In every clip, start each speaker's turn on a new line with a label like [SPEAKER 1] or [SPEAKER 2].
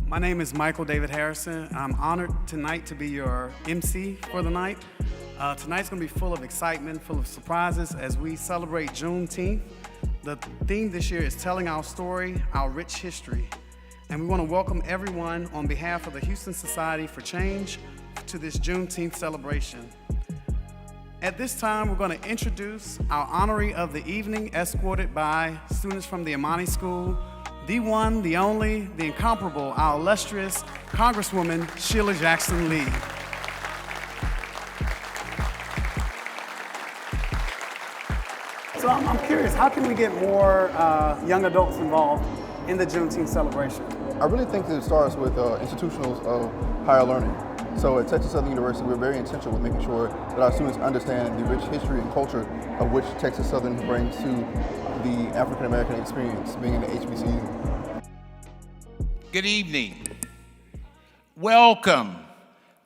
[SPEAKER 1] My name is Michael David Harrison. I'm honored tonight to be your MC for the night. Tonight's going to be full of excitement, full of surprises as we celebrate Juneteenth. The theme this year is telling our story, our rich history. And we want to welcome everyone on behalf of the Houston Society for Change to this Juneteenth celebration. At this time, we're going to introduce our honoree of the evening, escorted by students from the Imani School, the one, the only, the incomparable, our illustrious Congresswoman Sheila Jackson Lee. So I'm curious, how can we get more young adults involved in the Juneteenth celebration?
[SPEAKER 2] I really think that it starts with institutionals of higher learning. So at Texas Southern University, we're very intentional with making sure that our students understand the rich history and culture of which Texas Southern brings to the African American experience, being in the HBCU.
[SPEAKER 3] Good evening. Welcome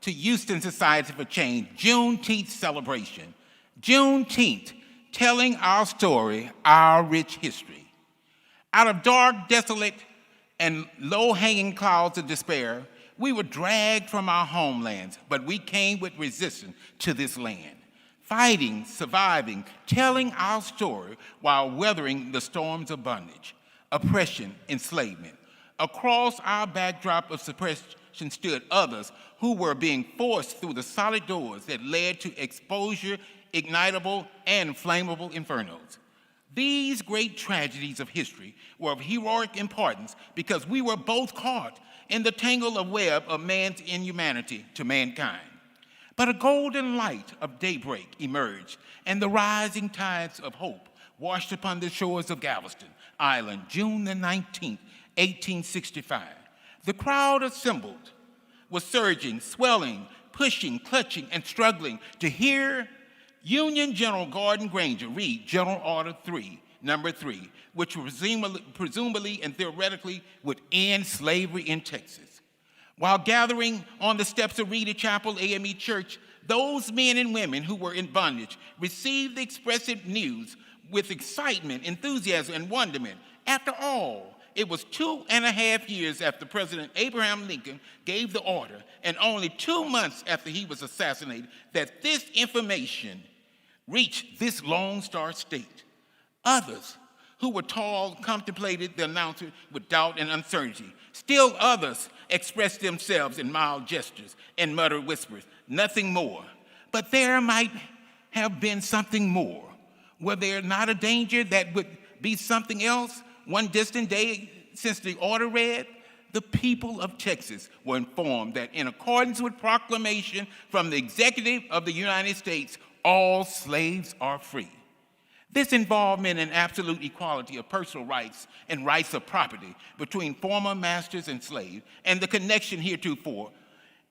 [SPEAKER 3] to Houston Society for Change Juneteenth celebration. Juneteenth, telling our story, our rich history. Out of dark, desolate, and low-hanging clouds of despair, we were dragged from our homelands, but we came with resistance to this land. Fighting, surviving, telling our story while weathering the storms of bondage, oppression, enslavement. Across our backdrop of suppression stood others who were being forced through the solid doors that led to exposure, ignitable, and flammable infernos. These great tragedies of history were of heroic importance because we were both caught in the tangle of web of man's inhumanity to mankind. But a golden light of daybreak emerged, and the rising tides of hope washed upon the shores of Galveston Island, June the 19th, 1865. The crowd assembled was surging, swelling, pushing, clutching, and struggling to hear Union General Gordon Granger read General Order 3, number 3, which presumably and theoretically would end slavery in Texas. While gathering on the steps of Reedy Chapel AME Church, those men and women who were in bondage received the expressive news with excitement, enthusiasm, and wonderment. After all, it was 2.5 years after President Abraham Lincoln gave the order, and only 2 months after he was assassinated, that this information reached this Lone Star State. Others who were tall contemplated the announcement with doubt and uncertainty. Still others expressed themselves in mild gestures and muttered whispers, nothing more. But there might have been something more. Were there not a danger that would be something else? One distant day since the order read, the people of Texas were informed that in accordance with proclamation from the executive of the United States, all slaves are free. This involvement in absolute equality of personal rights and rights of property between former masters and slaves, and the connection heretofore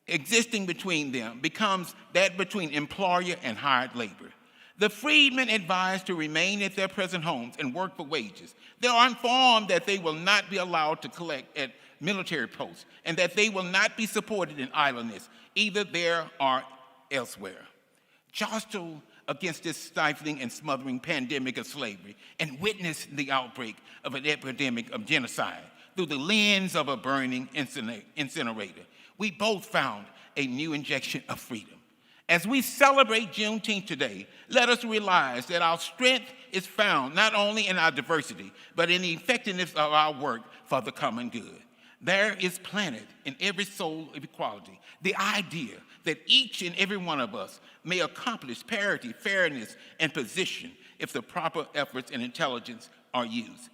[SPEAKER 3] existing between them, becomes that between employer and hired labor. The freedmen advised to remain at their present homes and work for wages. They are informed that they will not be allowed to collect at military posts and that they will not be supported in idleness, either there or elsewhere. Jostled against this stifling and smothering pandemic of slavery and witness the outbreak of an epidemic of genocide through the lens of a burning incinerator, we both found a new injection of freedom. As we celebrate Juneteenth today, let us realize that our strength is found not only in our diversity, but in the effectiveness of our work for the common good. There is planted in every soul of equality the idea that each and every one of us may accomplish parity, fairness, and position if the proper efforts and intelligence are used.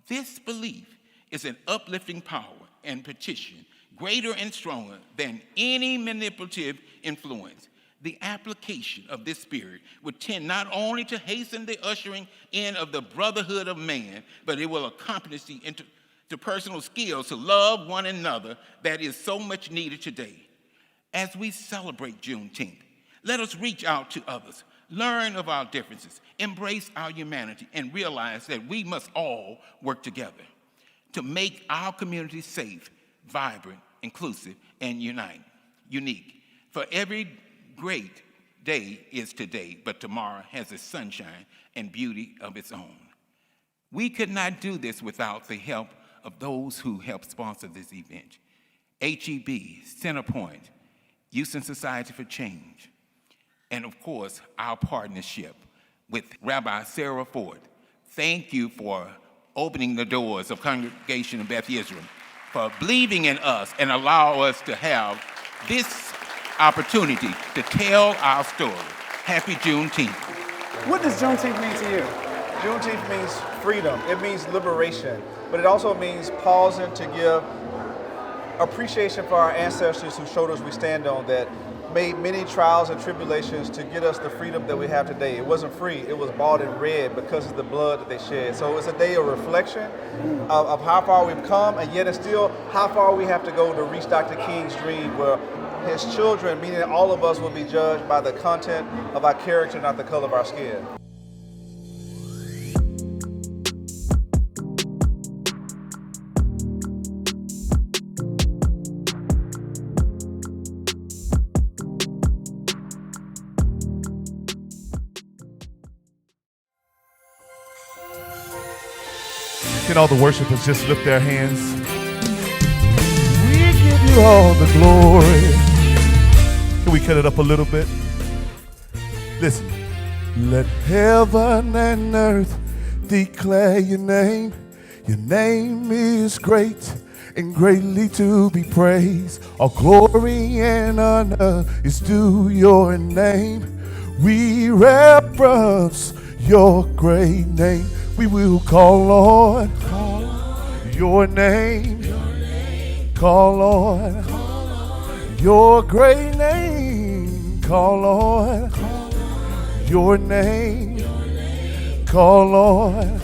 [SPEAKER 3] This belief is an uplifting power and petition greater and stronger than any manipulative influence. The application of this spirit would tend not only to hasten the ushering in of the brotherhood of man, but it will accomplish the interpersonal skills to love one another that is so much needed today. As we celebrate Juneteenth, let us reach out to others, learn of our differences, embrace our humanity, and realize that we must all work together to make our community safe, vibrant, inclusive, and unique. For every great day is today, but tomorrow has a sunshine and beauty of its own. We could not do this without the help of those who helped sponsor this event. HEB, Centerpoint, Houston Society for Change, and of course, our partnership with Rabbi Sarah Ford. Thank you for opening the doors of Congregation Beth Yeshurun, for believing in us and allow us to have this opportunity to tell our story. Happy Juneteenth.
[SPEAKER 1] What does Juneteenth mean to you?
[SPEAKER 4] Juneteenth means freedom. It means liberation. But it also means pausing to give appreciation for our ancestors who showed us we stand on, that made many trials and tribulations to get us the freedom that we have today. It wasn't free. It was bought in red because of the blood that they shed. So it's a day of reflection of how far we've come, and yet it's still how far we have to go to reach Dr. King's dream, where his children, meaning all of us, will be judged by the content of our character, not the color of our skin.
[SPEAKER 5] Can all the worshipers just lift their hands? We give you all the glory. Can we cut it up a little bit? Listen. Let heaven and earth declare your name. Your name is great and greatly to be praised. All glory and honor is due your name. We reverence your great name. We will call on your name. Call on your great name. Call on your name. Call on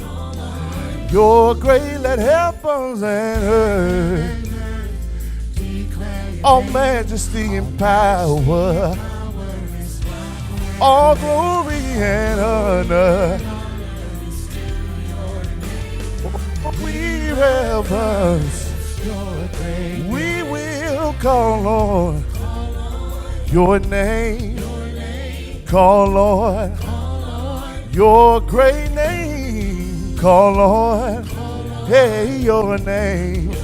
[SPEAKER 5] your great, let heavens and earth, all majesty and power, all glory and honor. We reverence, we will call on your name. Call on your great name. Call on, hey, your name.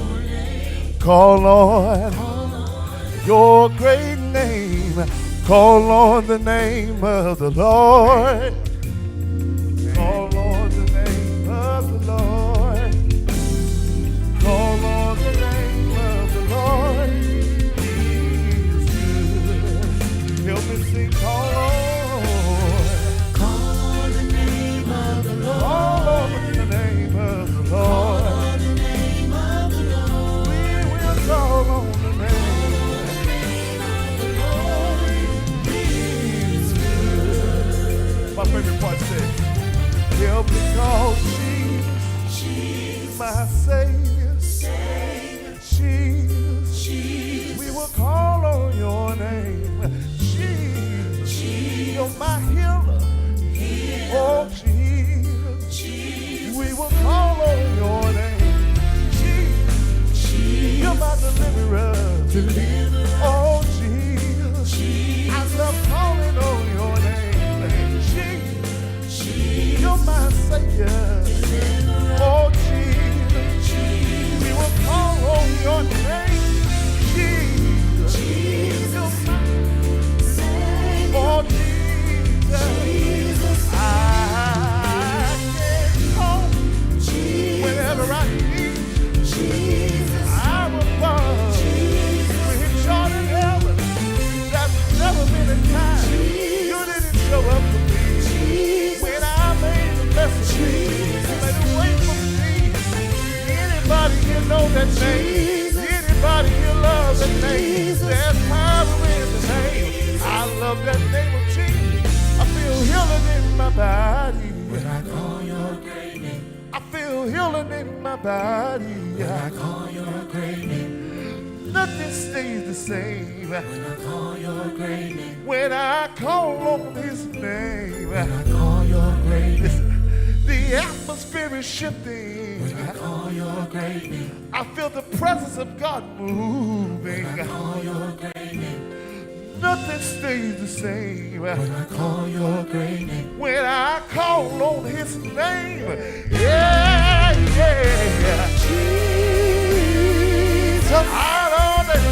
[SPEAKER 5] Call on your great name. Call on the name of the Lord. Call on the name of the Lord. Call on the name of the Lord. He is good. Help me sing, call on.
[SPEAKER 6] Call on the name of the Lord.
[SPEAKER 5] Call on the name of the Lord.
[SPEAKER 6] Call on the name of the Lord.
[SPEAKER 5] We will call on the name. My favorite part says, help me call Jesus, my Savior, Jesus. We will call on your name, Jesus. You're my healer, oh Jesus. We will call on your name, Jesus. You're my deliverer, oh Jesus. I love calling on your name. You're my Savior, oh Jesus. We will call on your name, Jesus. You're my Savior, oh Jesus. I can call whenever I need. I will follow with joy in heaven. There's never been a time you didn't show up for me. When I made the message, you made a way for me. Anybody here know that name? Anybody here love that name? There's power in the name. I love that name of Jesus. I feel healing in my body.
[SPEAKER 6] When I call your great name.
[SPEAKER 5] I feel healing in my body.
[SPEAKER 6] When I call your great name.
[SPEAKER 5] Nothing stays the same.
[SPEAKER 6] When I call your great name.
[SPEAKER 5] When I call on his name.
[SPEAKER 6] When I call your great name.
[SPEAKER 5] The atmosphere is shifting.
[SPEAKER 6] When I call your great name.
[SPEAKER 5] I feel the presence of God moving.
[SPEAKER 6] When I call your great name.
[SPEAKER 5] Nothing stays the same.
[SPEAKER 6] When I call your great name.
[SPEAKER 5] When I call on his name. Yeah, yeah. Jesus. I know that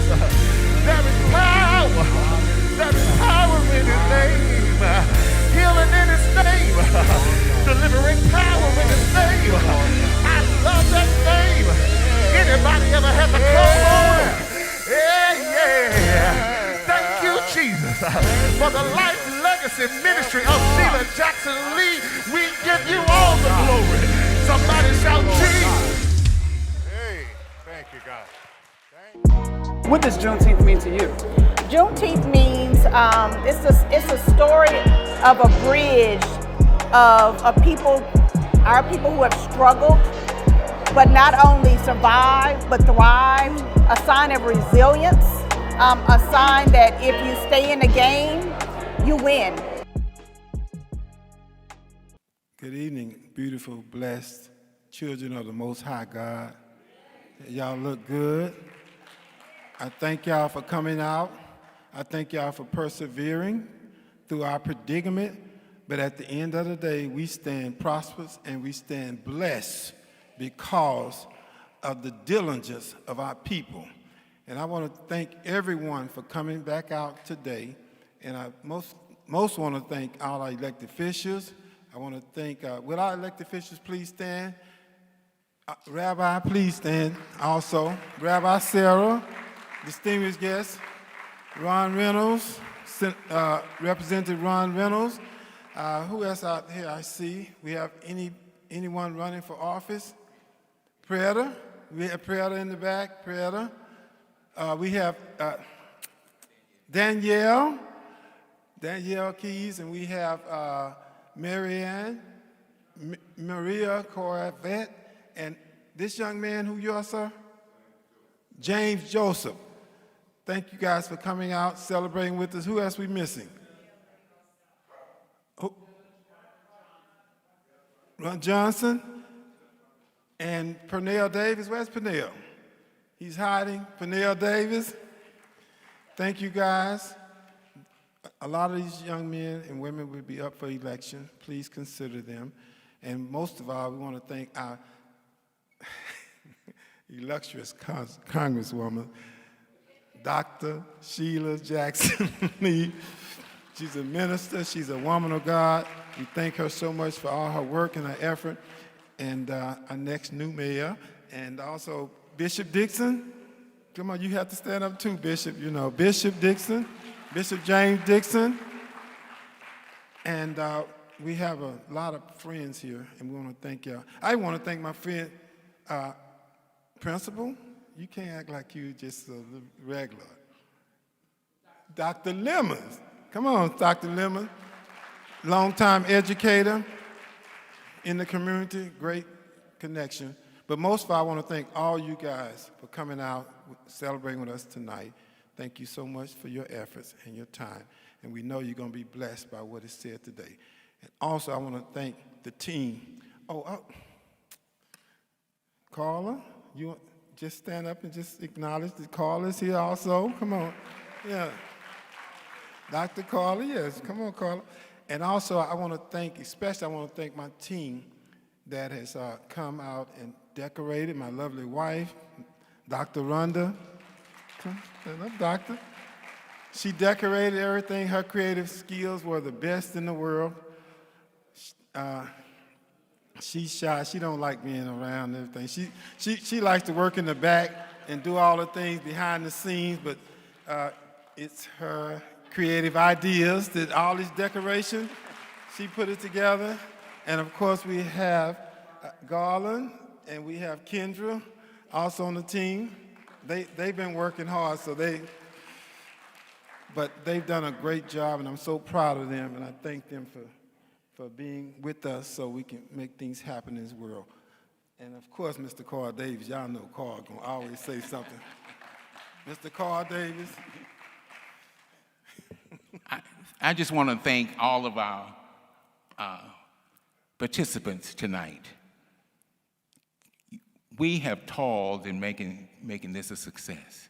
[SPEAKER 5] There is power. There is power in His name. Healing in His name. Delivering power in His name. I love that name. Anybody ever had to call on Him? Yeah. Thank you, Jesus, for the life legacy ministry of Sheila Jackson Lee. We give you all the glory. Somebody shout Jesus.
[SPEAKER 7] Hey, thank you, God.
[SPEAKER 1] What does Juneteenth mean to you?
[SPEAKER 8] Juneteenth means it's a story of a bridge of people, our people who have struggled, but not only survived, but thrive, a sign of resilience, a sign that if you stay in the game, you win.
[SPEAKER 9] Good evening, beautiful, blessed children of the Most High God. Y'all look good. I thank y'all for coming out. I thank y'all for persevering through our predicament. But at the end of the day, we stand prosperous and we stand blessed because of the diligence of our people. And I want to thank everyone for coming back out today. And I most want to thank all our elected officials. I want to thank, will our elected officials please stand? Rabbi, please stand also. Rabbi Sarah, distinguished guest, Ron Reynolds, Representative Ron Reynolds. Who else out here I see? We have anyone running for office? Preda, we have Preda in the back, Preda. We have Danielle Keys, and we have Marianne, Maria Corvette, and this young man, who you are, sir? James Joseph. Thank you guys for coming out, celebrating with us. Who else we missing? Ron Johnson and Pernell Davis. Where's Pernell? He's hiding. Pernell Davis. Thank you guys. A lot of these young men and women will be up for election. Please consider them. And most of all, we want to thank our illustrious Congresswoman, Dr. Sheila Jackson Lee. She's a minister. She's a woman of God. We thank her so much for all her work and her effort. And our next new mayor. And also Bishop Dixon. Come on, you have to stand up too, Bishop. You know, Bishop Dixon, Bishop James Dixon. And we have a lot of friends here, and we want to thank y'all. I want to thank my friend, Principal. You can't act like you just a regular. Dr. Lemons. Come on, Dr. Lemons. Longtime educator in the community, great connection. But most of all, I want to thank all you guys for coming out, celebrating with us tonight. Thank you so much for your efforts and your time. And we know you're going to be blessed by what is said today. And also, I want to thank the team. Carla, you just stand up and just acknowledge that Carla's here also. Come on. Yeah. Dr. Carla, yes. Come on, Carla. And also, I want to thank my team that has come out and decorated, my lovely wife, Dr. Rhonda. Stand up, Doctor. She decorated everything. Her creative skills were the best in the world. She's shy. She don't like being around and everything. She likes to work in the back and do all the things behind the scenes, but it's her creative ideas that all these decorations, she put it together. And of course we have Garland and we have Kendra also on the team. They've been working hard, but they've done a great job, and I'm so proud of them, and I thank them for being with us so we can make things happen in this world. And of course, Mr. Carl Davis, y'all know Carl gonna always say something. Mr. Carl Davis.
[SPEAKER 3] I just want to thank all of our participants tonight. We have toiled in making this a success,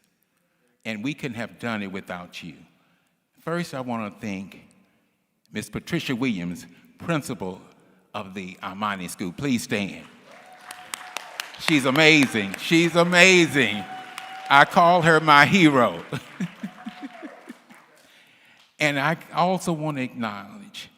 [SPEAKER 3] and we couldn't have done it without you. First, I want to thank Ms. Patricia Williams, principal of the Armani School. Please stand. She's amazing. She's amazing. I call her my hero. And I also want to acknowledge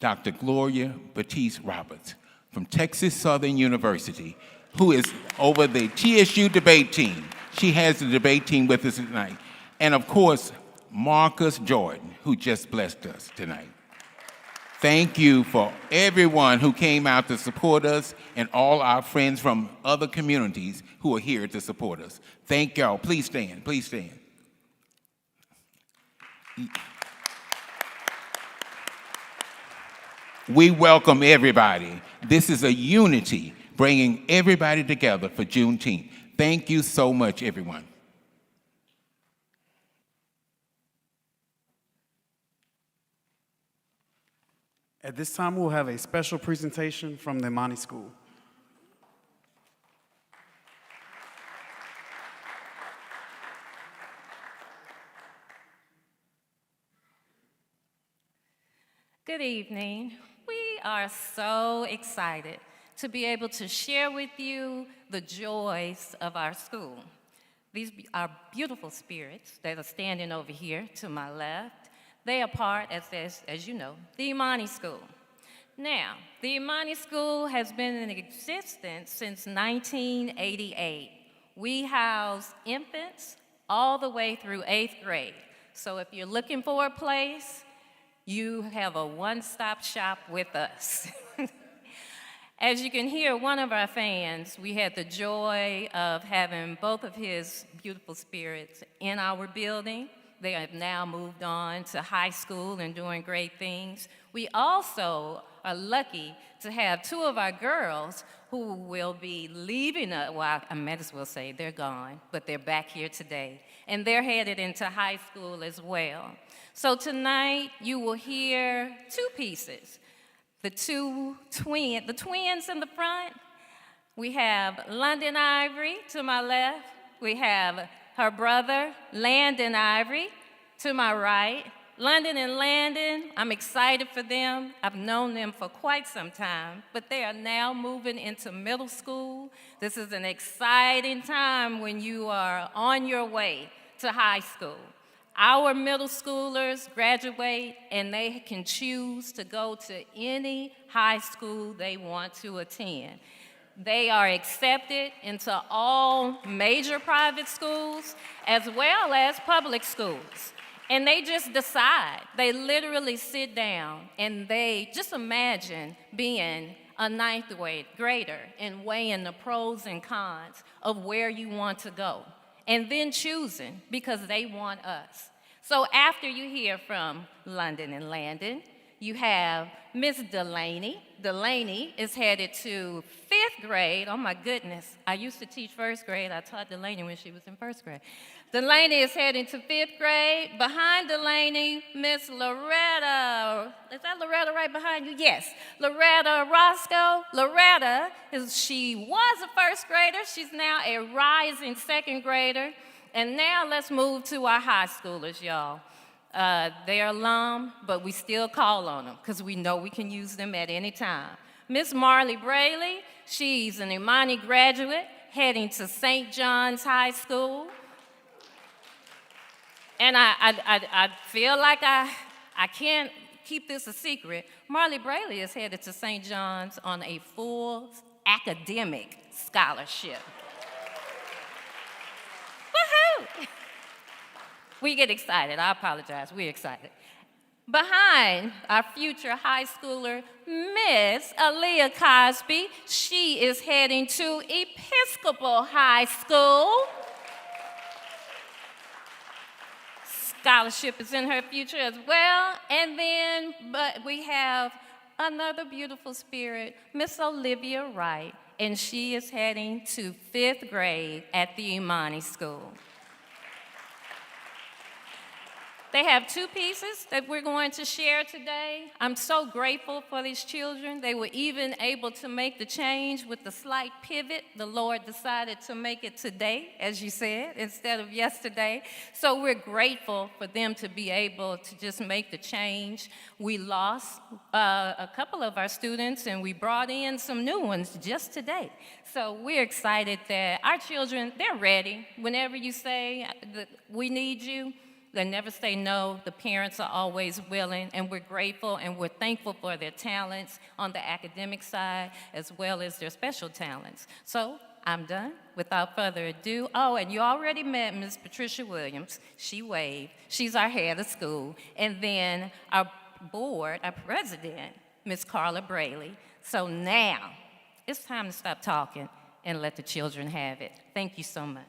[SPEAKER 3] Dr. Gloria Batiste Roberts from Texas Southern University, who is over the TSU debate team. She has the debate team with us tonight. And of course, Marcus Jordan, who just blessed us tonight. Thank you for everyone who came out to support us and all our friends from other communities who are here to support us. Thank y'all. Please stand. Please stand. We welcome everybody. This is a unity, bringing everybody together for Juneteenth. Thank you so much, everyone.
[SPEAKER 1] At this time, we'll have a special presentation from the Imani School.
[SPEAKER 10] Good evening. We are so excited to be able to share with you the joys of our school. These are beautiful spirits that are standing over here to my left. They are part, as you know, the Imani School. Now, the Imani School has been in existence since 1988. We house infants all the way through 8th grade. So if you're looking for a place, you have a one-stop shop with us. As you can hear, one of our fans, we had the joy of having both of his beautiful spirits in our building. They have now moved on to high school and doing great things. We also are lucky to have two of our girls who will be leaving us. Well, I might as well say they're gone, but they're back here today. And they're headed into high school as well. So tonight, you will hear two pieces. The twins in the front. We have London Ivory to my left. We have her brother, Landon Ivory, to my right. London and Landon, I'm excited for them. I've known them for quite some time, but they are now moving into middle school. This is an exciting time when you are on your way to high school. Our middle schoolers graduate and they can choose to go to any high school they want to attend. They are accepted into all major private schools as well as public schools. And they just decide. They literally sit down and they just imagine being a ninth grader and weighing the pros and cons of where you want to go. And then choosing because they want us. So after you hear from London and Landon, you have Miss Delaney. Delaney is headed to 5th grade. Oh my goodness, I used to teach 1st grade. I taught Delaney when she was in 1st grade. Delaney is heading to 5th grade. Behind Delaney, Miss Loretta. Is that Loretta right behind you? Yes. Loretta Roscoe. Loretta, she was a 1st grader. She's now a rising 2nd grader. And now let's move to our high schoolers, y'all. They're alum, but we still call on them because we know we can use them at any time. Miss Marley Brayley, she's an Imani graduate heading to St. John's High School. And I feel like I can't keep this a secret. Marley Brayley is headed to St. John's on a full academic scholarship. Woohoo! We get excited. I apologize. We're excited. Behind our future high schooler, Miss Aaliyah Cosby, she is heading to Episcopal High School. Scholarship is in her future as well. And then, but we have another beautiful spirit, Miss Olivia Wright, and she is heading to 5th grade at the Imani School. They have two pieces that we're going to share today. I'm so grateful for these children. They were even able to make the change with the slight pivot. The Lord decided to make it today, as you said, instead of yesterday. So we're grateful for them to be able to just make the change. We lost a couple of our students, and we brought in some new ones just today. So we're excited that our children, they're ready. Whenever you say that we need you, they never say no. The parents are always willing, and we're grateful and we're thankful for their talents on the academic side as well as their special talents. So I'm done. Without further ado, oh, and you already met Ms. Patricia Williams. She waved. She's our head of school. And then our board, our president, Ms. Carla Braley. So now it's time to stop talking and let the children have it. Thank you so much.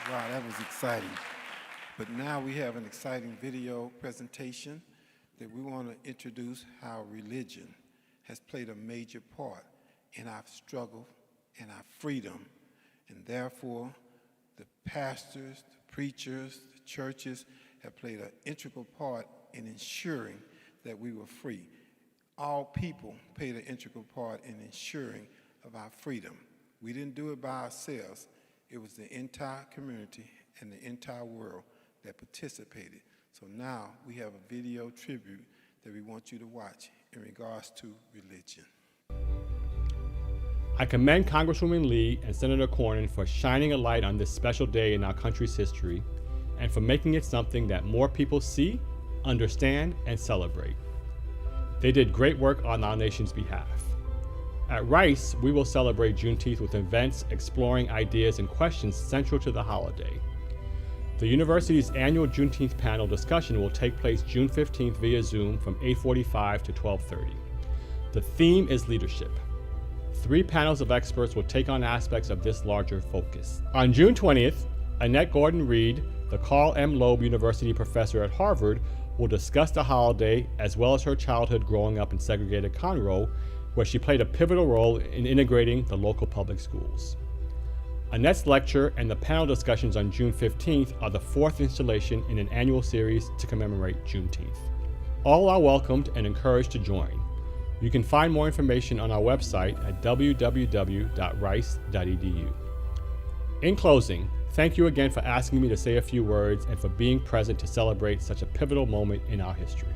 [SPEAKER 9] Wow, that was exciting. But now we have an exciting video presentation that we want to introduce how religion has played a major part in our struggle and our freedom. And therefore, the pastors, the preachers, the churches have played an integral part in ensuring that we were free. All people played an integral part in ensuring of our freedom. We didn't do it by ourselves. It was the entire community and the entire world that participated. So now we have a video tribute that we want you to watch in regards to religion.
[SPEAKER 11] I commend Congresswoman Lee and Senator Cornyn for shining a light on this special day in our country's history and for making it something that more people see, understand, and celebrate. They did great work on our nation's behalf. At Rice, we will celebrate Juneteenth with events exploring ideas and questions central to the holiday. The university's annual Juneteenth panel discussion will take place June 15th via Zoom from 8:45 to 12:30. The theme is leadership. 3 panels of experts will take on aspects of this larger focus. On June 20th, Annette Gordon-Reed, the Carl M. Loeb University professor at Harvard, will discuss the holiday as well as her childhood growing up in segregated Conroe, where she played a pivotal role in integrating the local public schools. Annette's lecture and the panel discussions on June 15th are the 4th installation in an annual series to commemorate Juneteenth. All are welcomed and encouraged to join. You can find more information on our website at www.rice.edu. In closing, thank you again for asking me to say a few words and for being present to celebrate such a pivotal moment in our history.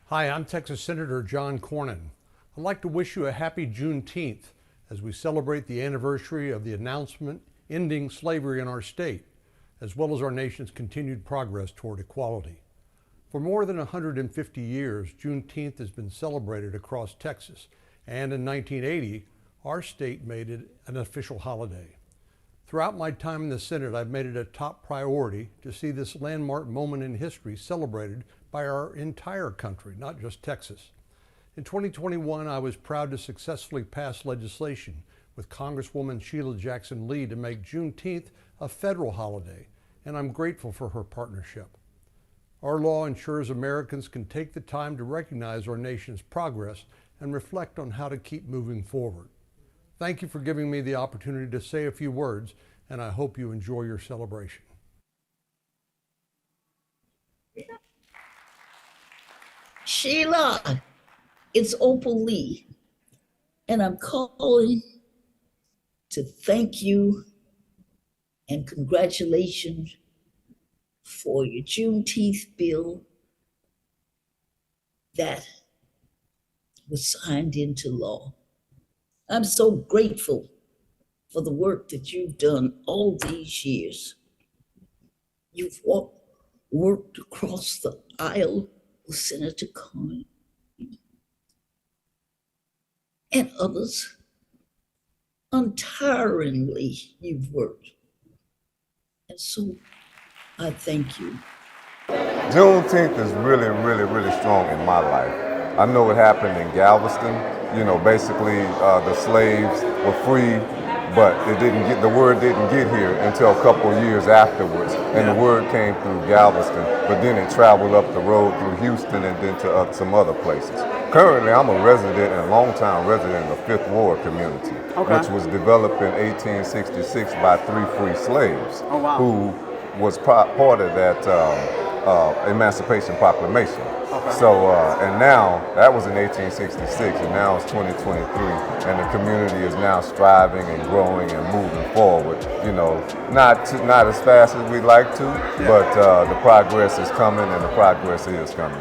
[SPEAKER 12] Hi, I'm Texas Senator John Cornyn. I'd like to wish you a happy Juneteenth as we celebrate the anniversary of the announcement ending slavery in our state, as well as our nation's continued progress toward equality. For more than 150 years, Juneteenth has been celebrated across Texas, and in 1980, our state made it an official holiday. Throughout my time in the Senate, I've made it a top priority to see this landmark moment in history celebrated by our entire country, not just Texas. In 2021, I was proud to successfully pass legislation with Congresswoman Sheila Jackson Lee to make Juneteenth a federal holiday, and I'm grateful for her partnership. Our law ensures Americans can take the time to recognize our nation's progress and reflect on how to keep moving forward. Thank you for giving me the opportunity to say a few words, and I hope you enjoy your celebration.
[SPEAKER 13] Sheila, it's Opal Lee, and I'm calling to thank you and congratulations for your Juneteenth bill that was signed into law. I'm so grateful for the work that you've done all these years. You've worked across the aisle with Senator Conn and others. Untiringly, you've worked. And so I thank you.
[SPEAKER 14] Juneteenth is really, really, really strong in my life. I know it happened in Galveston. You know, basically the slaves were free, but the word didn't get here until a couple of years afterwards. And the word came through Galveston, but then it traveled up the road through Houston and then to some other places. Currently, I'm a resident and longtime resident of the 5th Ward community, which was developed in 1866 by 3 free slaves who was part of that Emancipation Proclamation. So, and now, that was in 1866, and now it's 2023, and the community is now striving and growing and moving forward. You know, not as fast as we'd like to, but the progress is coming, and the progress is coming.